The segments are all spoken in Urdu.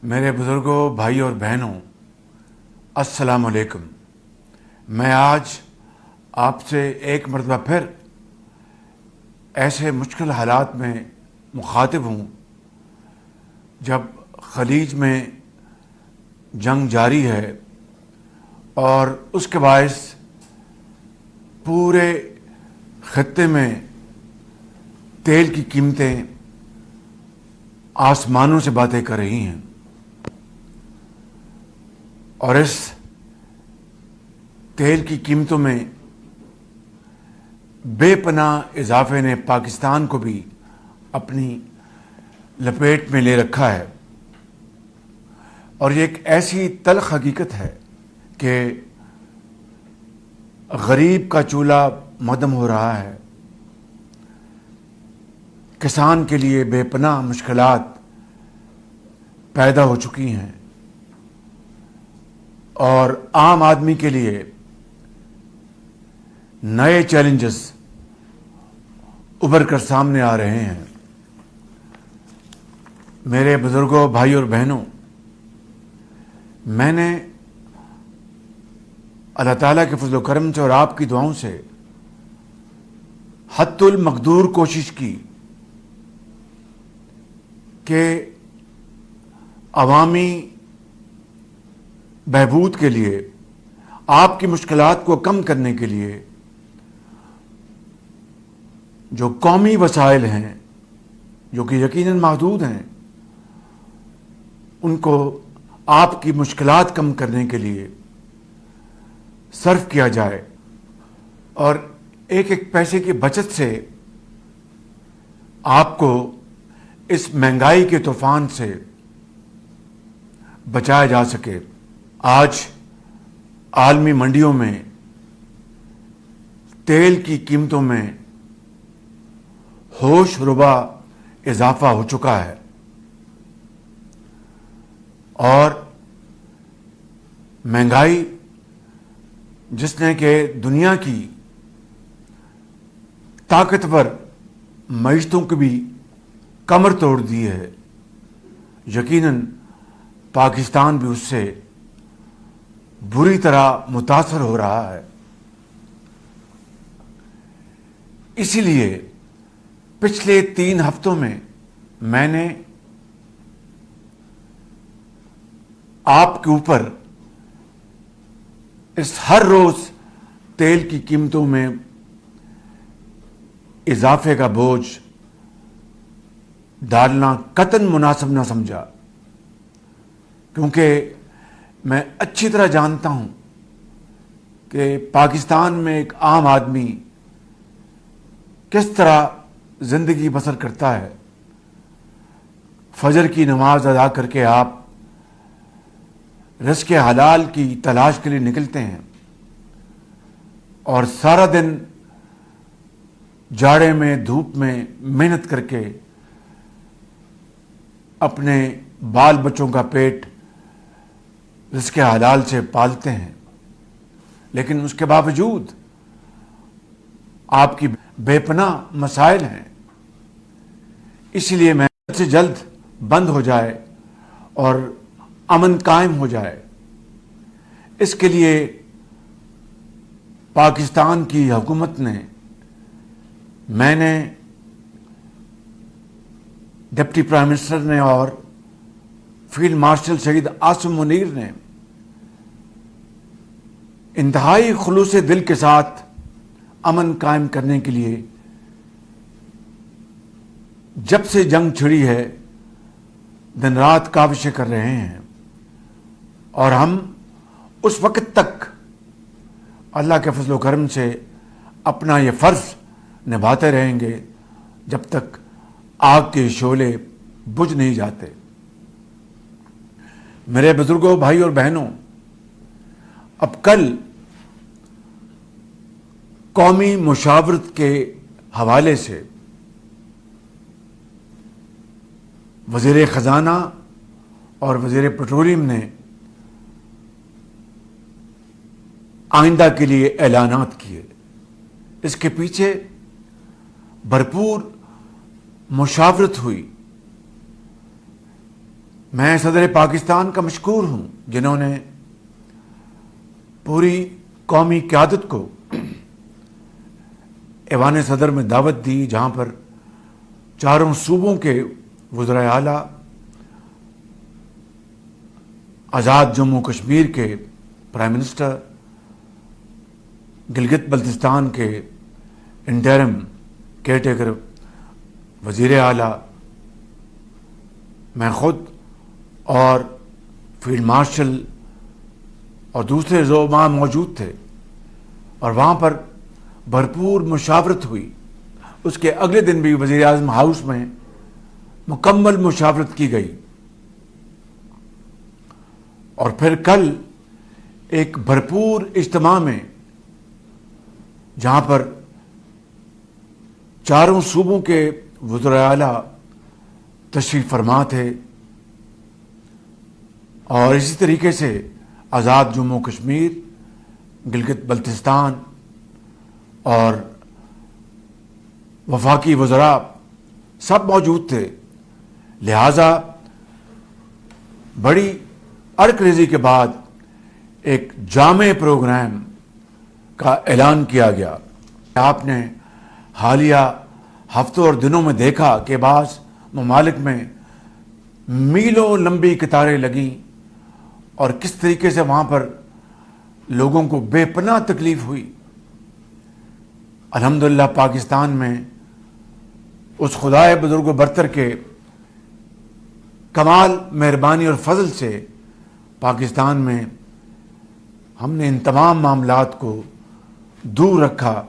میرے بزرگوں، بھائی اور بہنوں، السلام علیکم۔ میں آج آپ سے ایک مرتبہ پھر ایسے مشکل حالات میں مخاطب ہوں جب خلیج میں جنگ جاری ہے اور اس کے باعث پورے خطے میں تیل کی قیمتیں آسمانوں سے باتیں کر رہی ہیں، اور اس تیل کی قیمتوں میں بے پناہ اضافے نے پاکستان کو بھی اپنی لپیٹ میں لے رکھا ہے۔ اور یہ ایک ایسی تلخ حقیقت ہے کہ غریب کا چولہا مہدم ہو رہا ہے، کسان کے لیے بے پناہ مشکلات پیدا ہو چکی ہیں، اور عام آدمی کے لیے نئے چیلنجز ابھر کر سامنے آ رہے ہیں۔ میرے بزرگوں، بھائی اور بہنوں، میں نے اللہ تعالیٰ کے فضل و کرم سے اور آپ کی دعاؤں سے حد المقدور کوشش کی کہ عوامی بہبود کے لیے، آپ کی مشکلات کو کم کرنے کے لیے جو قومی وسائل ہیں، جو کہ یقیناً محدود ہیں، ان کو آپ کی مشکلات کم کرنے کے لیے صرف کیا جائے، اور ایک ایک پیسے کی بچت سے آپ کو اس مہنگائی کے طوفان سے بچایا جا سکے۔ آج عالمی منڈیوں میں تیل کی قیمتوں میں ہوش ربا اضافہ ہو چکا ہے، اور مہنگائی جس نے کہ دنیا کی طاقتور معیشتوں کی بھی کمر توڑ دی ہے، یقیناً پاکستان بھی اس سے بری طرح متاثر ہو رہا ہے۔ اسی لیے پچھلے 3 ہفتوں میں نے آپ کے اوپر اس ہر روز تیل کی قیمتوں میں اضافے کا بوجھ ڈالنا قطعاً مناسب نہ سمجھا، کیونکہ میں اچھی طرح جانتا ہوں کہ پاکستان میں ایک عام آدمی کس طرح زندگی بسر کرتا ہے۔ فجر کی نماز ادا کر کے آپ رزق حلال کی تلاش کے لیے نکلتے ہیں، اور سارا دن جاڑے میں، دھوپ میں محنت کر کے اپنے بال بچوں کا پیٹ رزق حلال سے پالتے ہیں، لیکن اس کے باوجود آپ کی بے پناہ مسائل ہیں۔ اس لیے میں جلد سے جلد بند ہو جائے اور امن قائم ہو جائے، اس کے لیے پاکستان کی حکومت نے، میں نے، ڈپٹی پرائم منسٹر نے اور فیلڈ مارشل شہید عاصم منیر نے انتہائی خلوص دل کے ساتھ امن قائم کرنے کے لیے جب سے جنگ چھڑی ہے دن رات کاوشیں کر رہے ہیں، اور ہم اس وقت تک اللہ کے فضل و کرم سے اپنا یہ فرض نبھاتے رہیں گے جب تک آگ کے شعلے بجھ نہیں جاتے۔ میرے بزرگوں، بھائی اور بہنوں، اب کل قومی مشاورت کے حوالے سے وزیر خزانہ اور وزیر پیٹرولیم نے آئندہ کے لیے اعلانات کیے۔ اس کے پیچھے بھرپور مشاورت ہوئی۔ میں صدر پاکستان کا مشکور ہوں جنہوں نے پوری قومی قیادت کو ایوان صدر میں دعوت دی، جہاں پر چاروں صوبوں کے وزرائے اعلیٰ، آزاد جموں کشمیر کے پرائم منسٹر، گلگت بلتستان کے انٹرم کیئر ٹیکر وزیر اعلیٰ، میں خود اور فیلڈ مارشل اور دوسرے زعماء موجود تھے، اور وہاں پر بھرپور مشاورت ہوئی۔ اس کے اگلے دن بھی وزیر اعظم ہاؤس میں مکمل مشاورت کی گئی، اور پھر کل ایک بھرپور اجتماع میں جہاں پر چاروں صوبوں کے وزرائے اعلیٰ تشریف فرما تھے، اور اسی طریقے سے آزاد جموں کشمیر، گلگت بلتستان اور وفاقی وزراء سب موجود تھے۔ لہذا بڑی ارک ریزی کے بعد ایک جامع پروگرام کا اعلان کیا گیا۔ آپ نے حالیہ ہفتوں اور دنوں میں دیکھا کہ بعض ممالک میں میلوں لمبی قطاریں لگیں، اور کس طریقے سے وہاں پر لوگوں کو بے پناہ تکلیف ہوئی۔ الحمدللہ پاکستان میں اس خدائے بزرگ و برتر کے کمال مہربانی اور فضل سے پاکستان میں ہم نے ان تمام معاملات کو دور رکھا،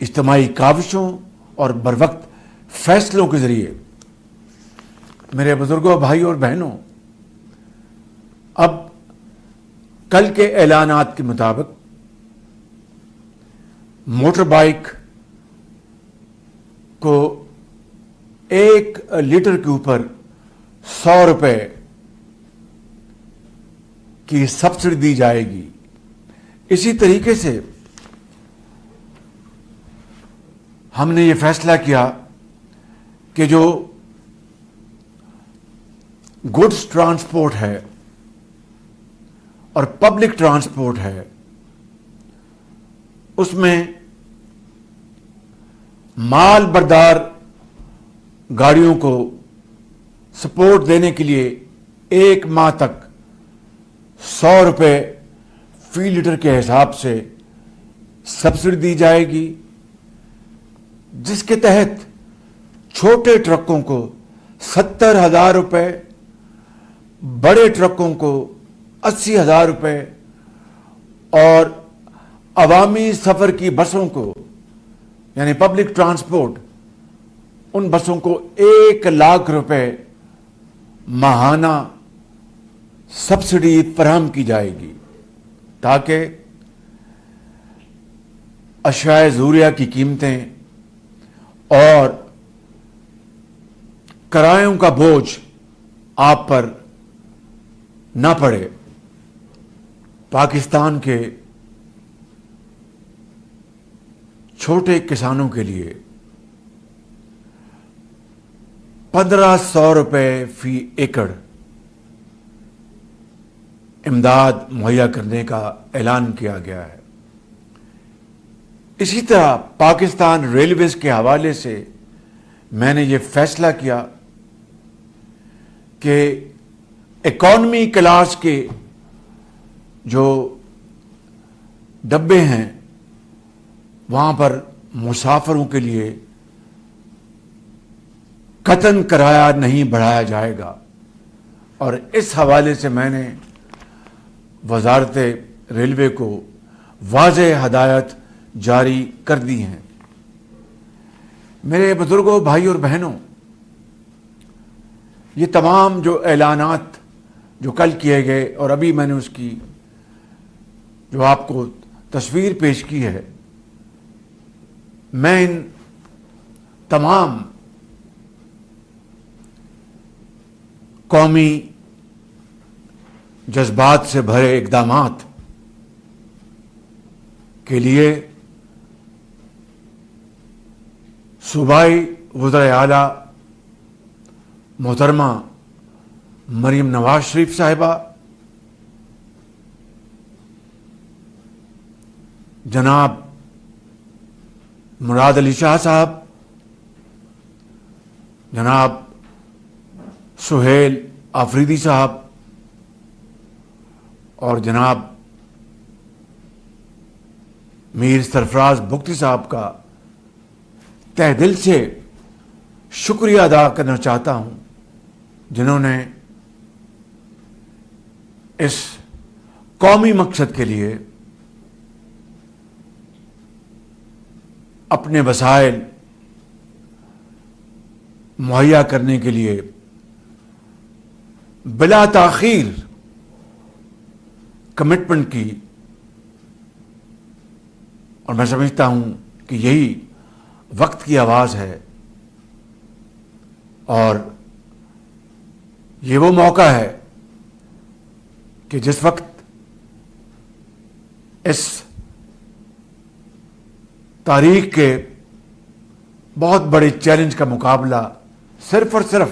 اجتماعی کاوشوں اور بروقت فیصلوں کے ذریعے۔ میرے بزرگوں، بھائی اور بہنوں، اب کل کے اعلانات کے مطابق موٹر بائک کو 1 لیٹر کے اوپر 100 روپے کی سبسڈی دی جائے گی۔ اسی طریقے سے ہم نے یہ فیصلہ کیا کہ جو گڈس ٹرانسپورٹ ہے اور پبلک ٹرانسپورٹ ہے، اس میں مال بردار گاڑیوں کو سپورٹ دینے کے لیے 1 ماہ تک 100 روپے فی لیٹر کے حساب سے سبسڈی دی جائے گی، جس کے تحت چھوٹے ٹرکوں کو 70,000 روپے، بڑے ٹرکوں کو 80,000 روپے، اور عوامی سفر کی بسوں کو یعنی پبلک ٹرانسپورٹ ان بسوں کو 1 لاکھ روپے ماہانہ سبسڈی فراہم کی جائے گی، تاکہ اشیاء ضروریہ کی قیمتیں اور کرایوں کا بوجھ آپ پر نہ پڑے۔ پاکستان کے چھوٹے کسانوں کے لیے 1,500 روپے فی ایکڑ امداد مہیا کرنے کا اعلان کیا گیا ہے۔ اسی طرح پاکستان ریلویز کے حوالے سے میں نے یہ فیصلہ کیا کہ اکانومی کلاس کے جو ڈبے ہیں وہاں پر مسافروں کے لیے قطعاً کرایہ نہیں بڑھایا جائے گا، اور اس حوالے سے میں نے وزارت ریلوے کو واضح ہدایت جاری کر دی ہیں۔ میرے بزرگوں، بھائی اور بہنوں، یہ تمام جو اعلانات جو کل کیے گئے، اور ابھی میں نے اس کی جو آپ کو تصویر پیش کی ہے، میں ان تمام قومی جذبات سے بھرے اقدامات کے لیے صوبائی وزرائے اعلیٰ محترمہ مریم نواز شریف صاحبہ، جناب مراد علی شاہ صاحب، جناب سہیل آفریدی صاحب اور جناب میر سرفراز بگٹی صاحب کا تہ دل سے شکریہ ادا کرنا چاہتا ہوں، جنہوں نے اس قومی مقصد کے لیے اپنے وسائل مہیا کرنے کے لیے بلا تاخیر کمٹمنٹ کی، اور میں سمجھتا ہوں کہ یہی وقت کی آواز ہے اور یہ وہ موقع ہے کہ جس وقت اس تاریخ کے بہت بڑے چیلنج کا مقابلہ صرف اور صرف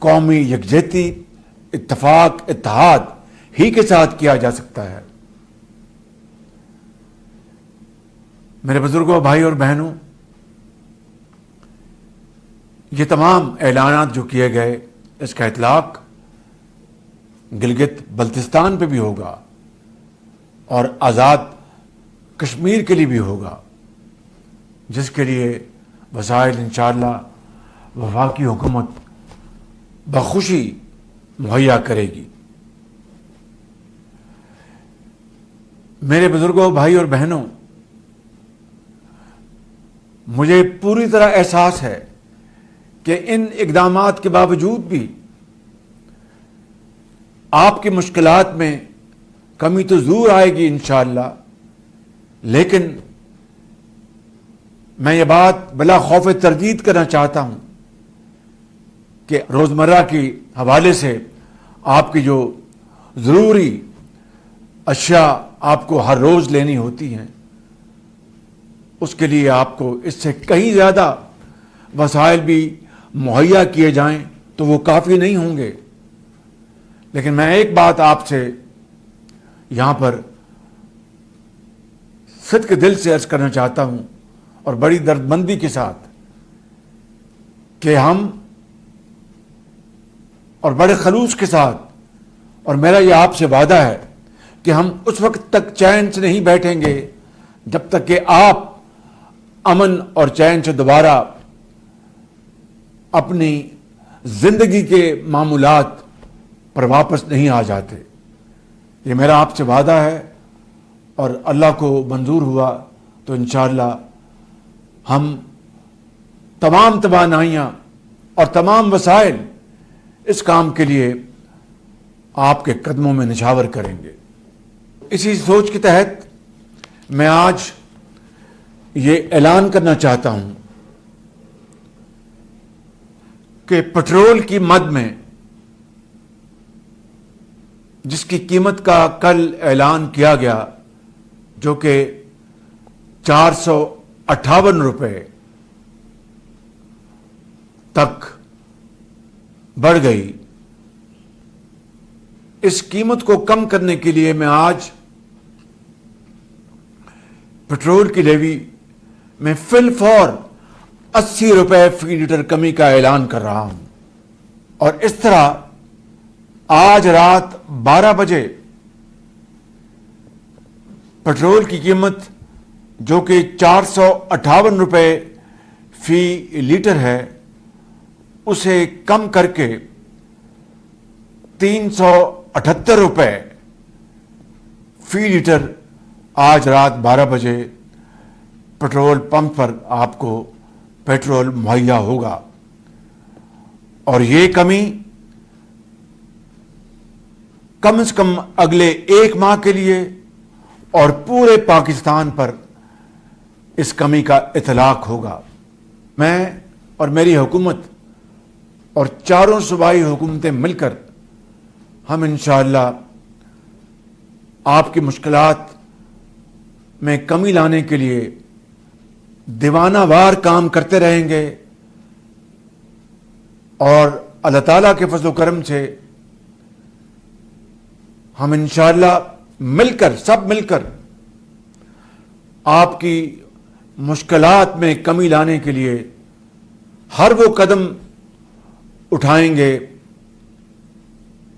قومی یکجہتی، اتفاق، اتحاد ہی کے ساتھ کیا جا سکتا ہے۔ میرے بزرگوں، بھائی اور بہنوں، یہ تمام اعلانات جو کیے گئے، اس کا اطلاق گلگت بلتستان پہ بھی ہوگا اور آزاد کشمیر کے لیے بھی ہوگا، جس کے لیے وسائل انشاءاللہ وفاقی حکومت بخوشی مہیا کرے گی۔ میرے بزرگوں، بھائی اور بہنوں، مجھے پوری طرح احساس ہے کہ ان اقدامات کے باوجود بھی آپ کی مشکلات میں کمی تو ضرور آئے گی انشاءاللہ، لیکن میں یہ بات بلا خوف تردید کرنا چاہتا ہوں کہ روزمرہ کی حوالے سے آپ کی جو ضروری اشیاء آپ کو ہر روز لینی ہوتی ہیں، اس کے لیے آپ کو اس سے کہیں زیادہ وسائل بھی مہیا کیے جائیں تو وہ کافی نہیں ہوں گے۔ لیکن میں ایک بات آپ سے یہاں پر صدق دل سے عرض کرنا چاہتا ہوں اور بڑی دردمندی کے ساتھ کہ ہم اور بڑے خلوص کے ساتھ، اور میرا یہ آپ سے وعدہ ہے کہ ہم اس وقت تک چین سے نہیں بیٹھیں گے جب تک کہ آپ امن اور چین سے دوبارہ اپنی زندگی کے معمولات پر واپس نہیں آ جاتے۔ یہ میرا آپ سے وعدہ ہے، اور اللہ کو منظور ہوا تو انشاءاللہ ہم تمام توانائیاں اور تمام وسائل اس کام کے لیے آپ کے قدموں میں نچھاور کریں گے۔ اسی سوچ کے تحت میں آج یہ اعلان کرنا چاہتا ہوں کہ پٹرول کی مد میں جس کی قیمت کا کل اعلان کیا گیا، جو کہ 458 روپے تک بڑھ گئی، اس قیمت کو کم کرنے کے لیے میں آج پٹرول کی لیوی میں فی الفور 80 روپے فی لیٹر کمی کا اعلان کر رہا ہوں، اور اس طرح آج رات 12 بجے پٹرول کی قیمت جو کہ 458 روپے فی لیٹر ہے، اسے کم کر کے 378 روپے فی لیٹر آج رات 12 بجے پٹرول پمپ پر آپ کو پیٹرول مہیا ہوگا۔ اور یہ کمی کم از کم اگلے 1 ماہ کے لیے اور پورے پاکستان پر اس کمی کا اطلاق ہوگا۔ میں اور میری حکومت اور چاروں صوبائی حکومتیں مل کر ہم انشاءاللہ آپ کی مشکلات میں کمی لانے کے لیے دیوانہ وار کام کرتے رہیں گے، اور اللہ تعالیٰ کے فضل و کرم سے ہم انشاءاللہ مل کر سب مل کر آپ کی مشکلات میں کمی لانے کے لیے ہر وہ قدم اٹھائیں گے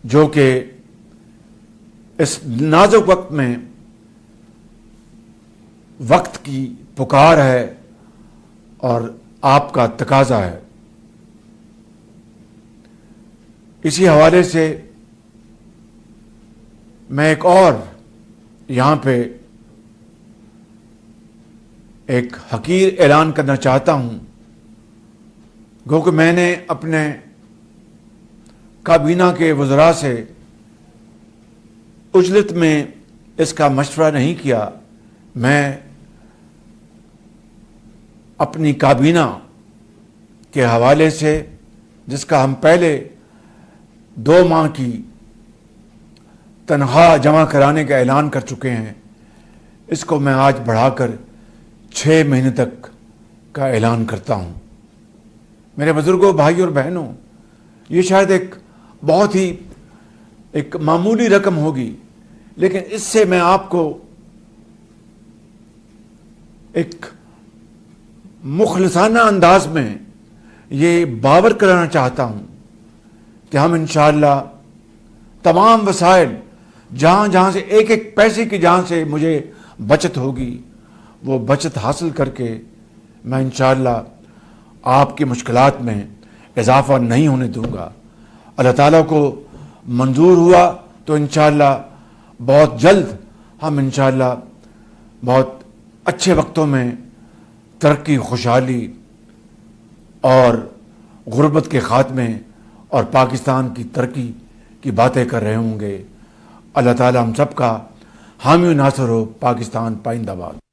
جو کہ اس نازک وقت میں وقت کی پکار ہے اور آپ کا تقاضا ہے. اسی حوالے سے میں ایک اور یہاں پہ ایک حقیر اعلان کرنا چاہتا ہوں. گو کہ میں نے اپنے کابینہ کے وزراء سے اجلت میں اس کا مشورہ نہیں کیا. میں اپنی کابینہ کے حوالے سے جس کا ہم پہلے 2 ماہ کی تنخواہ جمع کرانے کا اعلان کر چکے ہیں، اس کو میں آج بڑھا کر 6 مہینے تک کا اعلان کرتا ہوں. میرے بزرگوں، بھائی اور بہنوں، یہ شاید ایک بہت ہی ایک معمولی رقم ہوگی، لیکن اس سے میں آپ کو ایک مخلصانہ انداز میں یہ باور کرانا چاہتا ہوں کہ ہم انشاءاللہ تمام وسائل جہاں جہاں سے ایک ایک پیسے کی جہاں سے مجھے بچت ہوگی وہ بچت حاصل کر کے میں انشاءاللہ آپ کی مشکلات میں اضافہ نہیں ہونے دوں گا. اللہ تعالیٰ کو منظور ہوا تو انشاءاللہ بہت جلد ہم انشاءاللہ بہت اچھے وقتوں میں ترقی، خوشحالی اور غربت کے خاتمے اور پاکستان کی ترقی کی باتیں کر رہے ہوں گے. اللہ تعالیٰ ہم سب کا حامی و ناصر ہو. پاکستان پائندہ باد.